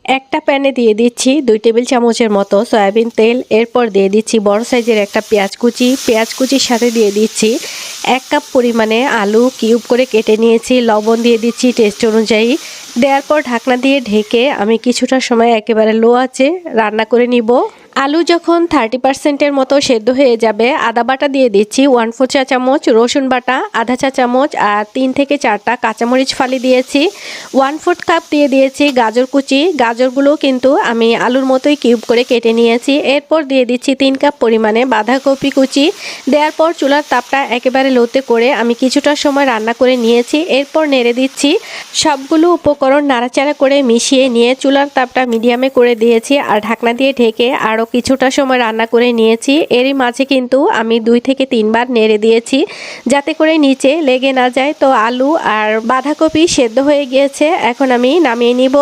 একটা প্যানে দিয়ে দিচ্ছি 2 টেবিল চামচের মতো সয়াবিন তেল। এরপর দিয়ে দিচ্ছি বড় সাইজের একটা পেঁয়াজ কুচির সাথে দিয়ে দিচ্ছি 1 কাপ পরিমাণে আলু কিউব করে কেটে নিয়েছি। লবণ দিয়ে দিচ্ছি টেস্ট অনুযায়ী। দেওয়ার পর ঢাকনা দিয়ে ঢেকে আমি কিছুটা সময় একেবারে লো আঁচে রান্না করে নিব। আলু যখন 30% মতো সেদ্ধ হয়ে যাবে, আদা বাটা দিয়ে দিচ্ছি 1/4 চা চামচ, রসুন বাটা আধা চা চামচ আর 3 থেকে 4টা কাঁচামরিচ ফালি দিয়েছি। 1/4 কাপ দিয়ে দিয়েছি গাজর কুচি। গাজরগুলো কিন্তু আমি আলুর মতোই কিউব করে কেটে নিয়েছি। এরপর দিয়ে দিচ্ছি 3 কাপ পরিমাণে বাঁধাকপি কুচি। দেওয়ার পর চুলার তাপটা একেবারে লোতে করে আমি কিছুটা সময় রান্না করে নিয়েছি। এরপর নেড়ে দিচ্ছি। সবগুলো উপকরণ নাড়াচাড়া করে মিশিয়ে নিয়ে চুলার তাপটা মিডিয়ামে করে দিয়েছি আর ঢাকনা দিয়ে ঢেকে আরও কিছুটা সময় রান্না করে নিয়েছি। এরই মাঝে কিন্তু আমি 2 থেকে 3 বার নেড়ে দিয়েছি যাতে করে নিচে লেগে না যায়। তো আলু আর বাঁধাকপি সেদ্ধ হয়ে গিয়েছে, এখন আমি নামিয়ে নিব।